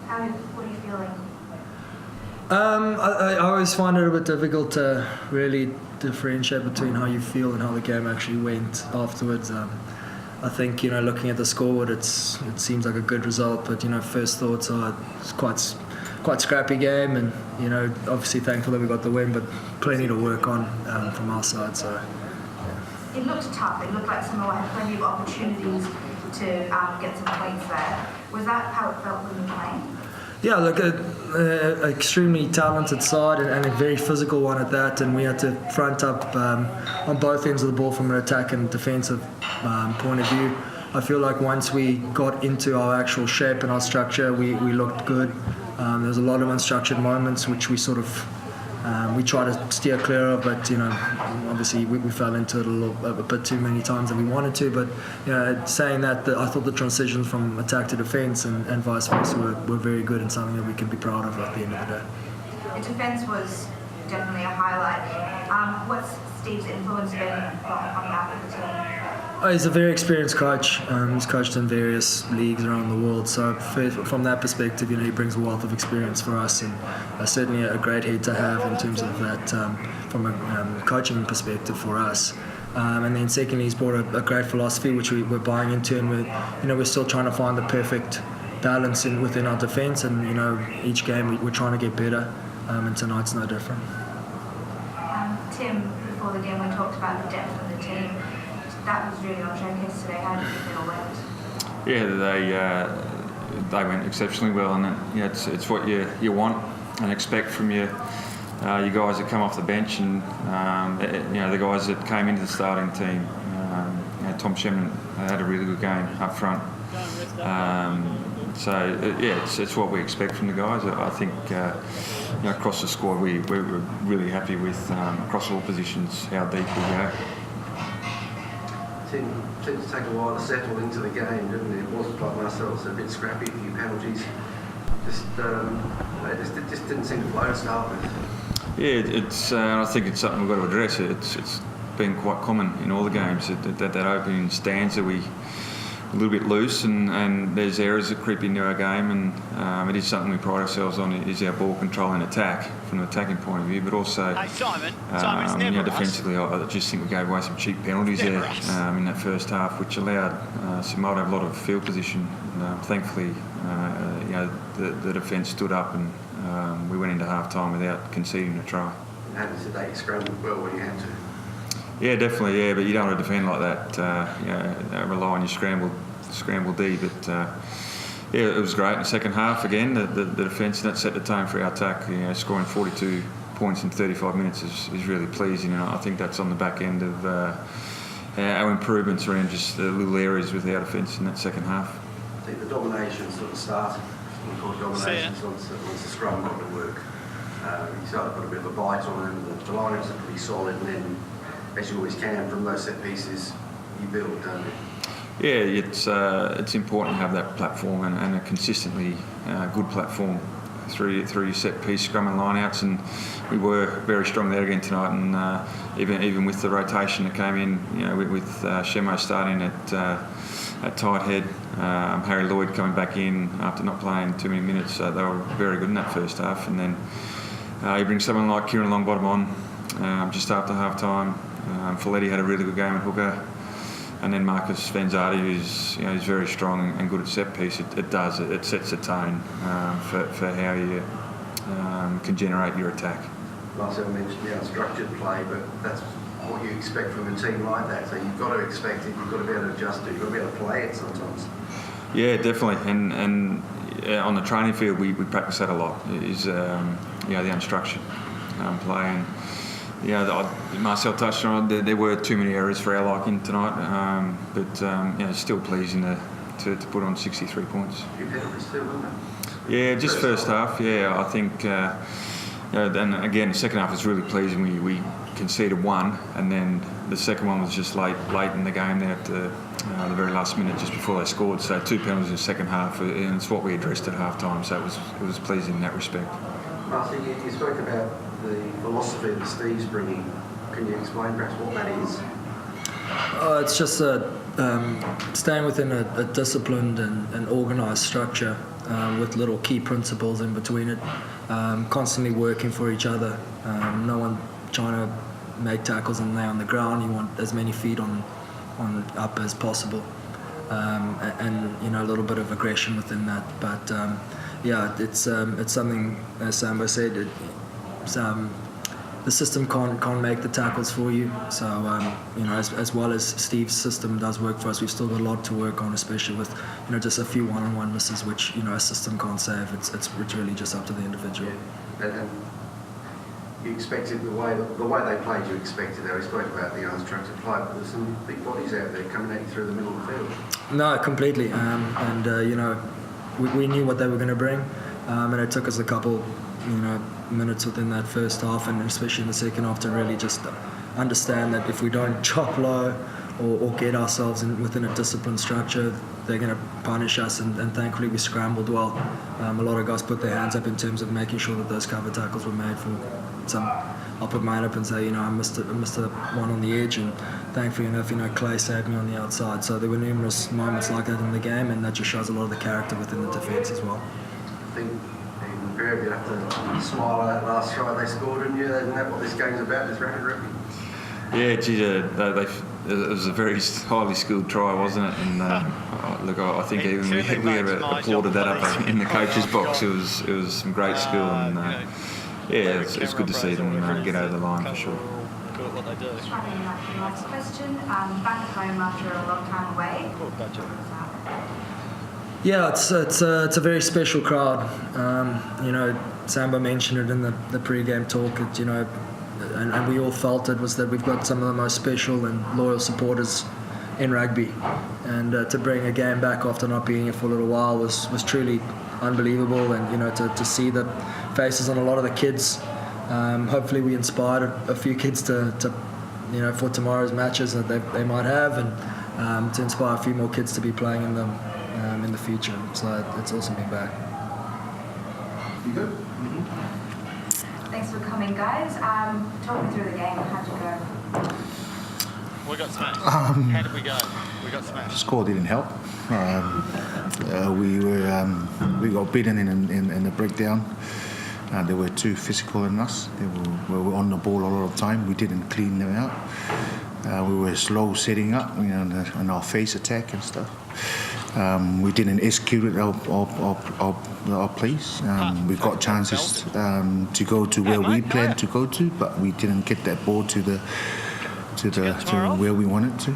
What are you feeling? I always find it a bit difficult to really differentiate between how you feel and how the game actually went afterwards. I think, looking at the scoreboard, it seems like a good result, but first thoughts are it's quite scrappy game, and obviously thankful that we got the win, but plenty to work on from our side. So yeah. It looked tough. It looked like Samoa had plenty of opportunities to get some points there. Was that how it felt when you were playing? Yeah, look, an extremely talented side and a very physical one at that, and we had to front up on both ends of the ball from an attack and defensive point of view. I feel like once we got into our actual shape and our structure, we looked good. There was a lot of unstructured moments which we sort of we try to steer clear of, but obviously we fell into it a bit too many times than we wanted to. But saying that, I thought the transitions from attack to defence and vice versa were very good and something that we can be proud of at the end of the day. The defence was definitely a highlight. What's Steve's influence been on that of the team? He's a very experienced coach. He's coached in various leagues around the world, so from that perspective, he brings a wealth of experience for us, and certainly a great head to have in terms of that from a coaching perspective for us. And then secondly, he's brought a great philosophy which we're buying into, and we're still trying to find the perfect balance within our defence, and each game we're trying to get better, and tonight's no different. Tim, before the game we talked about the depth of the team. That was really on showcase today. How did you feel went? Yeah, they went exceptionally well, and it's what you want and expect from you guys that come off the bench, and the guys that came into the starting team. Tom Shemman had a really good game up front. It's what we expect from the guys. I think across the squad we were really happy with across all positions how deep we go. Seemed to take a while to settle into the game, didn't it? It wasn't like Marcel was a bit scrappy, a few penalties. It just didn't seem to flow to start with. Yeah, I think it's something we've got to address. It's been quite common in all the games that opening stanza we a little bit loose, and there's errors that creep into our game, and it is something we pride ourselves on, is our ball control and attack from an attacking point of view, but also defensively I just think we gave away some cheap penalties there in that first half, which allowed Samoa to have a lot of field position. Thankfully the defence stood up, and we went into half time without conceding a try. And as today, you scrambled well when you had to. Yeah, definitely, yeah, but you don't want to defend like that, rely on your scramble D, but it was great in the second half again, the defence, and that set the tone for our attack. Scoring 42 points in 35 minutes is really pleasing, and I think that's on the back end of our improvements around just little areas with our defence in that second half. I think the domination sort of started, once the scrum got to work. You started to put a bit of a bite on them, the lines are pretty solid, and then as you always can, from those set pieces, you build, don't you? Yeah, it's important to have that platform and a consistently good platform through set piece scrum and lineouts, and we were very strong there again tonight. And even with the rotation that came in, with Shemo starting at tight head, Harry Lloyd coming back in after not playing too many minutes, they were very good in that first half. And then you bring someone like Kieran Longbottom on just after half time. Folletti had a really good game at hooker, and then Marcus Vanzardi, who's very strong and good at set piece. It sets a tone for how you can generate your attack. Marcel mentioned the unstructured play, but that's what you expect from a team like that. So you've got to expect it. You've got to be able to adjust it. You've got to be able to play it sometimes. Yeah, definitely. And on the training field, we practice that a lot. Is the unstructured play. And Marcel touched on it. There were too many errors for our liking tonight, but still pleasing to put on 63 points. A few penalties too, wasn't it? Yeah, just first half. Yeah, I think. And again, the second half was really pleasing. We conceded one, and then the second one was just late in the game there at the very last minute, just before they scored. So 2 penalties in the second half, and it's what we addressed at half time. So it was pleasing in that respect. Marcy, you spoke about the philosophy that Steve's bringing. Can you explain perhaps what that is? It's just staying within a disciplined and organised structure. with little key principles in between it, constantly working for each other. No one trying to make tackles and lay on the ground. You want as many feet on up as possible, and a little bit of aggression within that. But it's something, as Sambo said, the system can't make the tackles for you. So as well as Steve's system does work for us, we've still got a lot to work on, especially with just a few one-on-one misses, which a system can't save. It's really just up to the individual. And you expected the way they played. You expected. We spoke about the unstructured play, but there's some big bodies out there coming at you through the middle of the field. No, completely. We knew what they were going to bring, and it took us a couple minutes within that first half, and especially in the second half, to really just understand that if we don't chop low or get ourselves within a disciplined structure, they're going to punish us. And thankfully we scrambled well. A lot of guys put their hands up in terms of making sure that those cover tackles were made for some. I'll put mine up and say, I missed a one on the edge, and thankfully enough, Clay saved me on the outside. So there were numerous moments like that in the game, and that just shows a lot of the character within the defence as well. I think you have to smile at that last try they scored, and isn't that what this game's about, is rapid rugby? Yeah, gee, it was a very highly skilled try, wasn't it? And I think even we applauded that up in the coach's box. It was some great skill, and it's good to see them get over the line for sure. What they do. Next question. Back at home after a long time away. Yeah, it's a very special crowd. Samba mentioned it in the pre-game talk. And we all felt it, was that we've got some of the most special and loyal supporters in rugby, and to bring a game back after not being here for a little while was truly unbelievable. And to see the faces on a lot of the kids, hopefully we inspired a few kids to for tomorrow's matches that they might have, and to inspire a few more kids to be playing in them in the future. So it's awesome being back. You good? Thanks for coming, guys. Talk me through the game. How'd you go? We got smashed. How did we go? We got smashed. Score didn't help. We got beaten in the breakdown. They were too physical in us. They were on the ball a lot of the time. We didn't clean them out. We were slow setting up, on our face attack and stuff. We didn't execute our plays. We got chances to go to where we planned to go to, but we didn't get that ball to where we wanted to.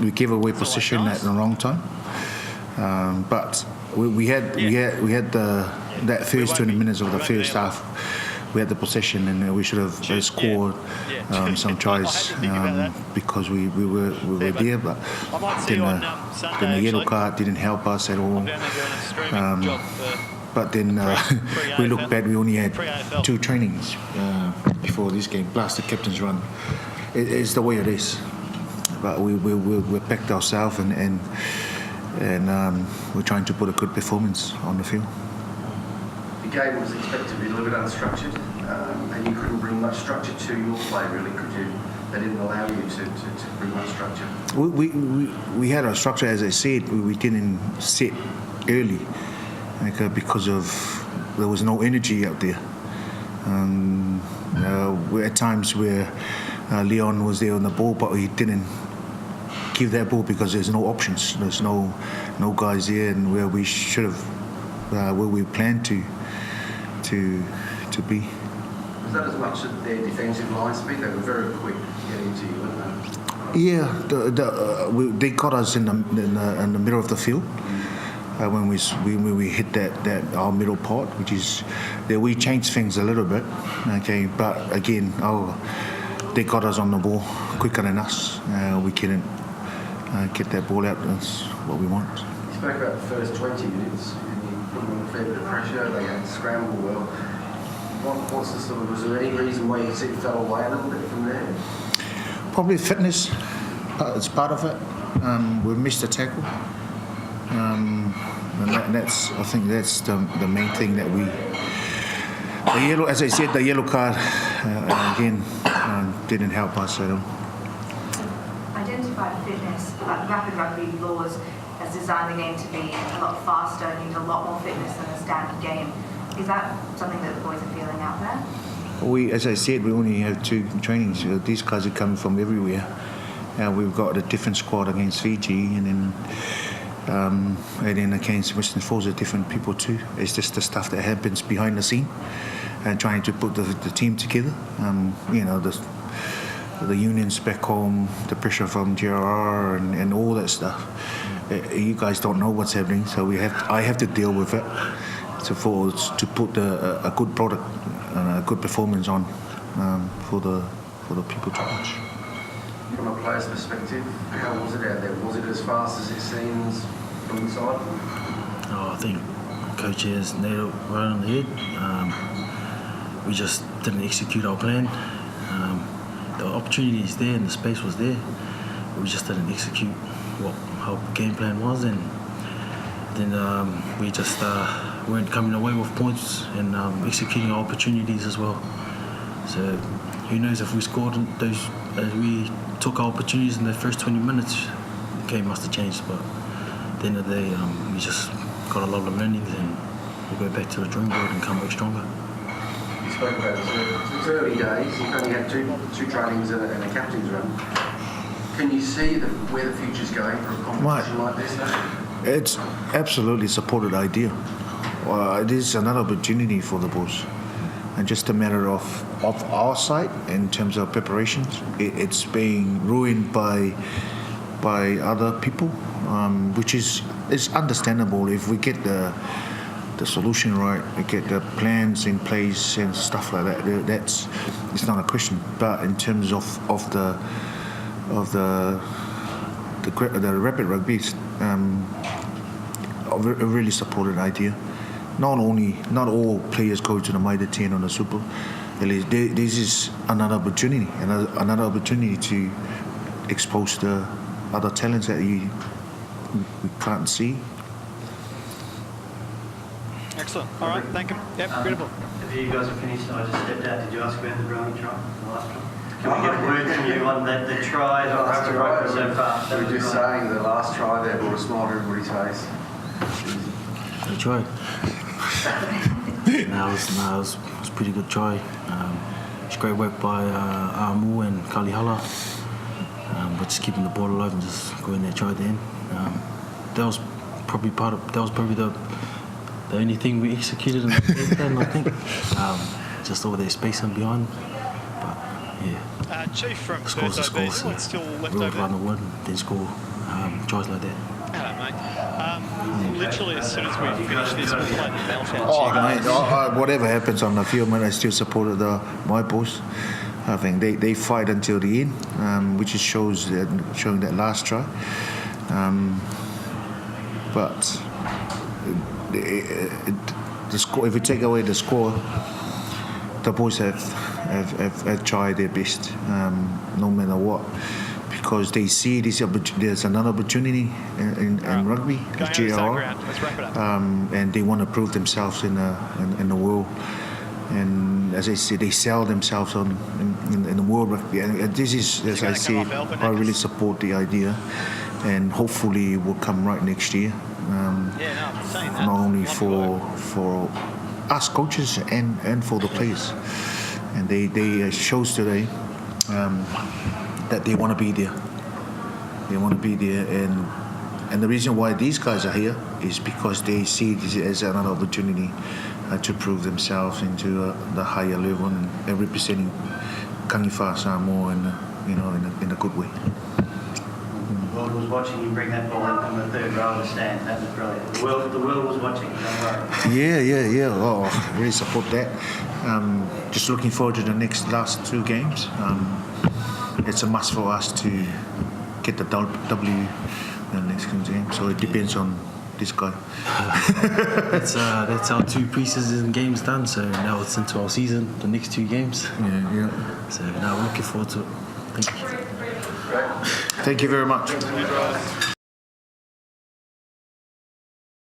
We gave away position at the wrong time. But we had that first 20 minutes of the first half. We had the possession, and we should have scored some tries because we were there. But then the yellow card didn't help us at all. But then we looked back. We only had 2 trainings before this game, plus the captain's run. It's the way it is. But we backed ourselves, and we're trying to put a good performance on the field. The game was expected to be a little bit unstructured, and you couldn't bring much structure to your play, really, could you? They didn't allow you to bring much structure. We had a structure, as I said. We didn't set early because there was no energy out there. At times where Leon was there on the ball, but he didn't give that ball because there's no options. There's no guys there, and where we should have, where we planned to be. Was that as much as their defensive line speed? They were very quick getting to you, weren't they? Yeah, they got us in the middle of the field when we hit that our middle part, which is that we changed things a little bit. Okay, but again, they got us on the ball quicker than us. We couldn't get that ball out. That's what we want. You spoke about the first 20 minutes, and you put them under a fair bit of pressure. They had to scramble well. Was there any reason why you fell away a little bit from there? Probably fitness. It's part of it. We missed a tackle, and I think that's the main thing that we. The yellow, as I said, the yellow card again didn't help us at all. Identified fitness, like rapid rugby laws, has designed the game to be a lot faster and use a lot more fitness than a standard game. Is that something that the boys are feeling out there? As I said, we only have 2 trainings. These guys are coming from everywhere. We've got a different squad against Fiji, and then against Western Falls, are different people too. It's just the stuff that happens behind the scene, and trying to put the team together. The unions back home, the pressure from GRR, and all that stuff. You guys don't know what's happening, so I have to deal with it. To put a good product and a good performance on for the people to watch. From a player's perspective, how was it out there? Was it as fast as it seems from inside? I think Coach has nailed it right on the head. We just didn't execute our plan. The opportunity is there and the space was there. We just didn't execute what our game plan was, and then we just weren't coming away with points and executing our opportunities as well. So who knows, if we scored those, as we took our opportunities in the first 20 minutes, the game must have changed. But at the end of the day, we just got a lot of learnings, and we'll go back to the drawing board and come back stronger. You spoke about it. It's early days. You've only had two trainings and a captain's run. Can you see where the future's going for a competition like this now? It's absolutely supported idea. It is another opportunity for the boys, and just a matter of our side in terms of preparations. It's being ruined by other people, which is understandable. If we get the solution right, we get the plans in place and stuff like that, it's not a question. But in terms of the rapid rugby, a really supported idea. Not all players go to the Mitre 10 or the Super. This is another opportunity to expose the other talents that we can't see. Excellent. All right, thank you. Yep, beautiful. If you guys are finished, I just stepped out. Did you ask about the brownie try, the last try? Can we get a word from you on the try that Rugby Rugby so far? We were just saying the last try there brought a smile to everybody's face. Good try. It was a pretty good try. It's great work by Amu and Kalihala. But just keeping the ball alive and just going there, try at the end. That was probably the only thing we executed in the game plan, I think. Just over there, space and beyond. But yeah. Chief from The score's the score. Perth, what's still left we'll over? run the wood, then score tries like that. Hello, mate. Literally, as soon as we finish this, we'll play the Meltdown. Mate, whatever happens on the field, man, I still supported my boys. I think they fight until the end, which is showing that last try. But the score, if you take away the score, the boys have tried their best, no matter what, because they see there's another opportunity in rugby, GRR, Let's wrap it up. and they want to prove themselves in the world. And as I say, they sell themselves in the world rugby. And this is, as I say, I really support the idea, and hopefully it will come right next year. I'm saying that. Not only for us coaches and for the players. And they shows today that they want to be there. They want to be there, and the reason why these guys are here is because they see this as another opportunity to prove themselves into the higher level and representing Kagifa, Samoa, in a good way. The world was watching you bring that ball up on the third row of the stand. That was brilliant. The world was watching. Don't worry. Yeah. Oh, I really support that. Just looking forward to the last 2 games. It's a must for us to get the W in the next game. So it depends on this guy. That's our 2 preseason games done. So now it's into our season, the next 2 games. Yeah. So now we're looking forward to it. Thank you. Thank you very much.